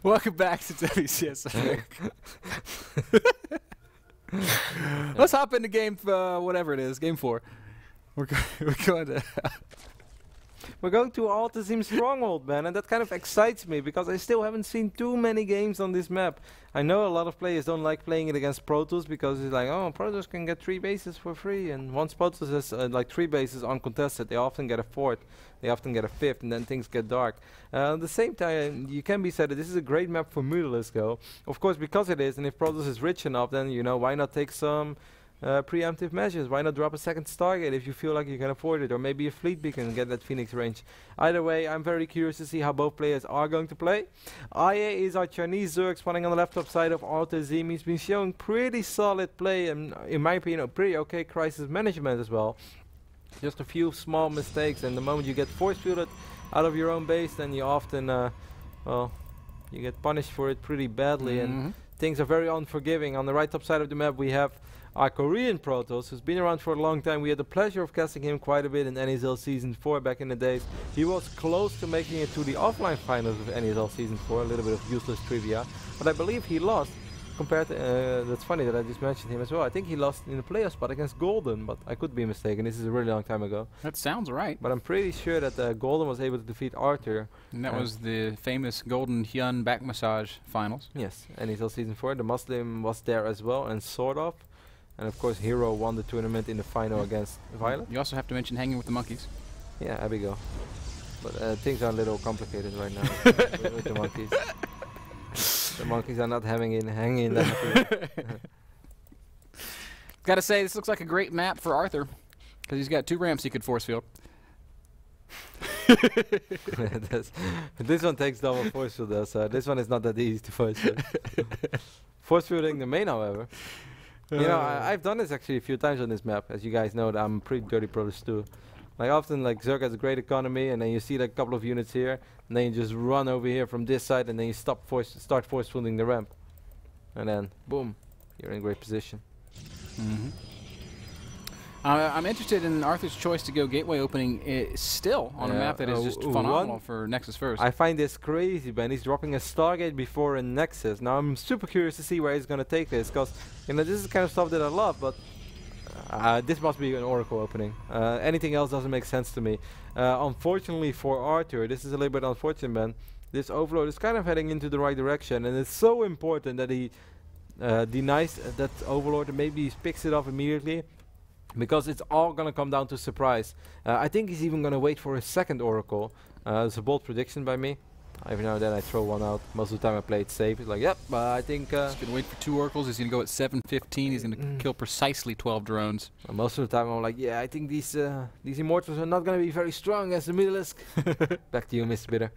Welcome back to WCS. Let's hop into game, whatever it is, game 4. We're going to... We're going to Altazim Stronghold, man, and that kind of excites me because I still haven't seen too many games on this map. I know a lot of players don't like playing it against Protoss because it's like, oh, Protoss can get 3 bases for free, and once Protoss has like 3 bases uncontested, they often get a 4th, they often get a 5th, and then things get dark. At the same time, you can be said that this is a great map for Mutalisk, though. Of course, because it is, and if Protoss is rich enough, then, you know, why not take some preemptive measures? Why not drop a second Stargate if you feel like you can afford it, or maybe a fleet beacon and get that Phoenix range? Either way, I'm very curious to see how both players are going to play. IA is our Chinese Zerg spawning on the left top side of Altazim. He's been showing pretty solid play and, in my opinion, a pretty okay crisis management as well. Just a few small mistakes, and the moment you get force fielded out of your own base, then you often, well, you get punished for it pretty badly, and things are very unforgiving. On the right top side of the map, we have our Korean Protoss, who's been around for a long time. We had the pleasure of casting him quite a bit in NSL Season 4 back in the days. He was close to making it to the offline finals of NSL Season 4, a little bit of useless trivia, but I believe he lost. Compared to, that's funny that I just mentioned him as well. I think he lost in the playoff spot against Golden, but I could be mistaken. This is a really long time ago. That sounds right. But I'm pretty sure that Golden was able to defeat Arthur. And that was the famous Golden Hyun back massage finals. Yes, NSL Season 4. The Muslim was there as well, and sort of. And of course, Hero won the tournament in the final against Violet. You also have to mention hanging with the monkeys. Yeah, Abigail. But things are a little complicated right now with the monkeys. The monkeys are not hanging in that. Gotta say, this looks like a great map for Arthur, because he's got 2 ramps he could force field. This one takes double force field though, so this one is not that easy to force field. Force fielding the main, however. You know, I've done this actually a few times on this map. As you guys know, that I'm pretty dirty Protoss too. Like often, like Zerg has a great economy, and then you see like a couple of units here, and then you just run over here from this side, and then you start force fielding the ramp, and then boom, you're in great position. I'm interested in Arthur's choice to go gateway opening still on a map that is just phenomenal for Nexus first. I find this crazy, Ben. He's dropping a Stargate before a Nexus. Now I'm super curious to see where he's gonna take this, because you know this is the kind of stuff that I love, but this must be an Oracle opening. Anything else doesn't make sense to me. Unfortunately for Arthur, this is a little bit unfortunate, Ben. This Overlord is kind of heading into the right direction, and it's so important that he denies that Overlord and maybe he picks it up immediately, because it's all gonna come down to surprise. I think he's even gonna wait for a second Oracle. It's a bold prediction by me. Every now and then I throw one out. Most of the time I play it safe. It's like, yep, I think... he's gonna wait for 2 Oracles. He's gonna go at 7:15. He's gonna kill precisely 12 drones. Most of the time I'm like, yeah, I think these Immortals are not gonna be very strong as the Mutalisk. Back to you, Mr. Bitter.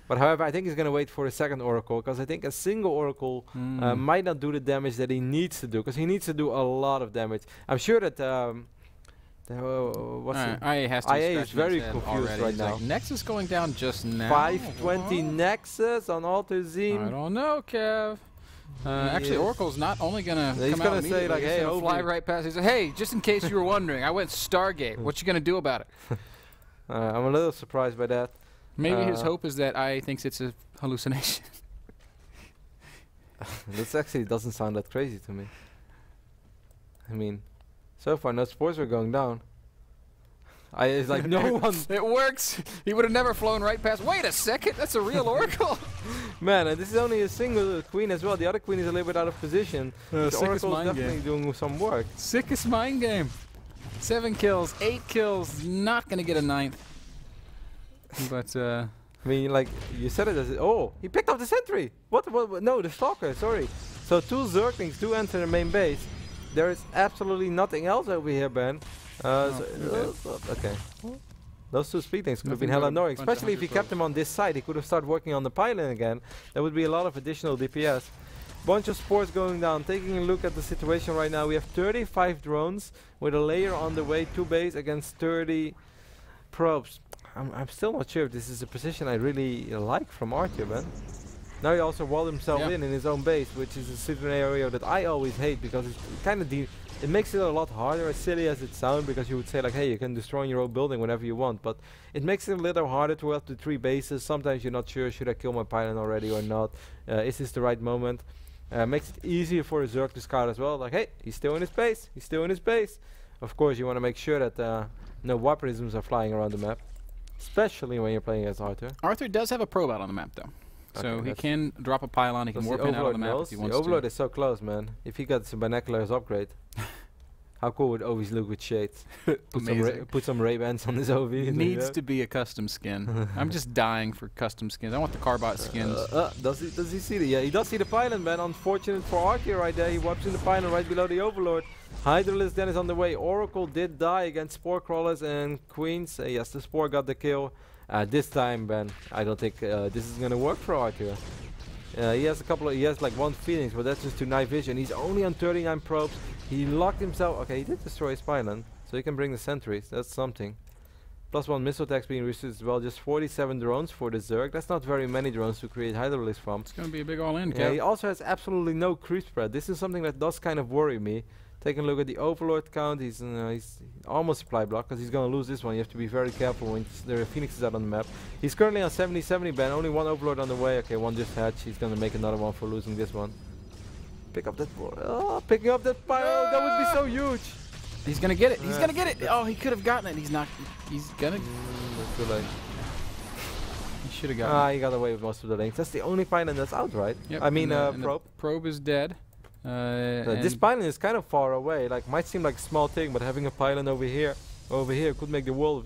But however, I think he's gonna wait for a second Oracle, because I think a single Oracle might not do the damage that he needs to do, because he needs to do a lot of damage. I'm sure that IA is very confused right now. Like, Nexus going down just now. 520 Nexus on Altazim. I don't know, Kev. Actually, Oracle's not only gonna he's come out gonna say like, hey, fly right past. He's like, hey, just in case you were wondering, I went Stargate. What you gonna do about it? I'm a little surprised by that. Maybe his hope is that IA thinks it's a hallucination. This actually doesn't sound that crazy to me. I mean, so far no spores are going down. It's like no one. It works. He would have never flown right past. Wait a second, that's a real Oracle. Man, and this is only a single queen as well. The other queen is a little bit out of position. The Oracle is definitely doing some work. Sickest mind game. 7 kills, 8 kills. Not gonna get a 9th. But I mean, like you said it as he picked up the sentry. What? No, the stalker. Sorry. So 2 Zerglings do enter the main base. There is absolutely nothing else over here, Ben. Okay. Those 2 speedlings could have been hella annoying, especially if he kept them on this side. He could have started working on the pylon again. There would be a lot of additional DPS. Bunch of spores going down. Taking a look at the situation right now, we have 35 drones with a layer on the way to base against 30 probes. I'm still not sure if this is a position I really like from Arthur, man. Now he also walled himself Yeah. in his own base, which is a scenario that I always hate because it kind of it makes it a lot harder, as silly as it sounds, because you would say like, hey, you can destroy your own building whenever you want, but it makes it a little harder to have the 3 bases. Sometimes you're not sure, should I kill my pylon already or not? Is this the right moment? Makes it easier for a Zerg to scout as well, like, hey, he's still in his base, he's still in his base. Of course, you want to make sure that no weaponisms are flying around the map, especially when you're playing as Arthur. Arthur does have a probe out on the map, though. So Okay, he can drop a pylon, he can warp in out of the map if he The wants Overlord to. is so close, man. If he got some binoculars upgrade, how cool would always look with shades? Amazing. Put some Ray-Bans on his OV. It needs to be a custom skin. I'm just dying for custom skins. I want the Carbot skins. Does he see the? Yeah, he does see the pylon, man. Unfortunate for Arthur right there. He warps in the pylon right below the Overlord. Hydralisk then is on the way. Oracle did die against Spore Crawlers and Queens. Yes, the Spore got the kill. This time, Ben, I don't think this is gonna work for Arthur. He has like 1 Phoenix, but that's just to night vision. He's only on 39 probes. He locked himself. Okay, he did destroy his pylon, so he can bring the sentries. That's something. +1 missile attacks being received as well. Just 47 drones for the Zerg. That's not very many drones to create Hydralisk from. It's going to be a big all-in, Yeah, Kev. he also has absolutely no creep spread. This is something that does kind of worry me. Taking a look at the Overlord count, he's almost supply block because he's going to lose this one. You have to be very careful when there are Phoenixes out on the map. He's currently on 70-70 ban, only 1 Overlord on the way. Okay, 1 just hatched. He's going to make another one for losing this one. Pick up that picking up that pile, that would be so huge. He's going to get it. He's going to get it. Oh, he could have gotten it. He's not. He's going to. That's too late. He should have gotten it. He got away with most of the lanes. That's the only pylon that's out, right? Yep, I mean, and the probe. probe is dead. This pylon is kind of far away. Like, might seem like a small thing, but having a pylon over here could make a world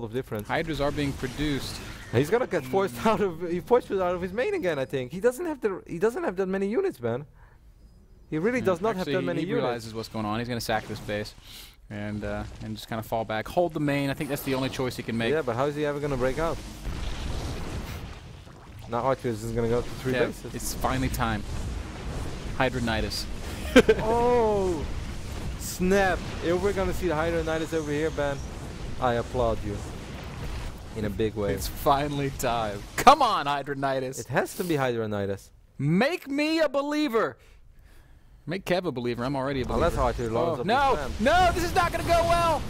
of difference. Hydras are being produced. He's gonna get forced out of his main again. I think he doesn't have that many units, man. He really does not have that many he units. realizes what's going on. He's going to sack this base and just kind of fall back, hold the main. I think that's the only choice he can make. Yeah, but how is he ever gonna break out? Now Arthur is gonna go to 3 bases. It's finally time. Hydronitis. Oh, snap! If we're gonna see the Hydronitis over here, Ben, I applaud you in a big way. It's finally time. Come on, Hydronitis. It has to be Hydronitis. Make me a believer. Make Kev a believer. I'm already a believer. Unless Arthur loads up no, his spam. no, this is not going to go well.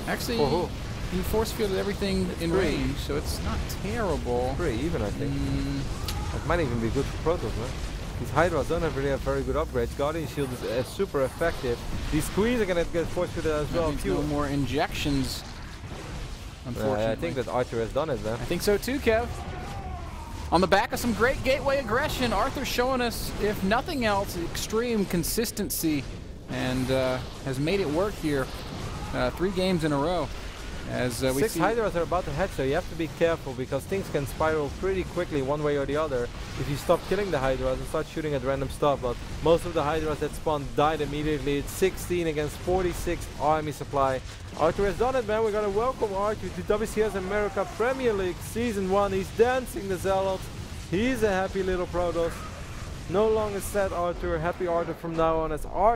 Actually, For who? he force fielded everything in 3. range, so it's not terrible. 3 even, I think. That might even be good for Protoss, man. These Hydras don't really have very good upgrades. Guardian Shield is super effective. These Queens are gonna get force fielded as well. No more injections, unfortunately. I think that Arthur has done it, man. I think so too, Kev. On the back of some great gateway aggression, Arthur's showing us, if nothing else, extreme consistency and has made it work here 3 games in a row. As we 6 see Hydras are about to hatch, so you have to be careful because things can spiral pretty quickly one way or the other if you stop killing the Hydras and start shooting at random stuff. But most of the Hydras that spawned died immediately. It's 16 against 46 army supply. Arthur has done it, man. We're gonna welcome Arthur to WCS America Premier League Season 1. He's dancing the Zealots. He's a happy little Protoss. No longer sad Arthur, happy Arthur from now on as Arthur.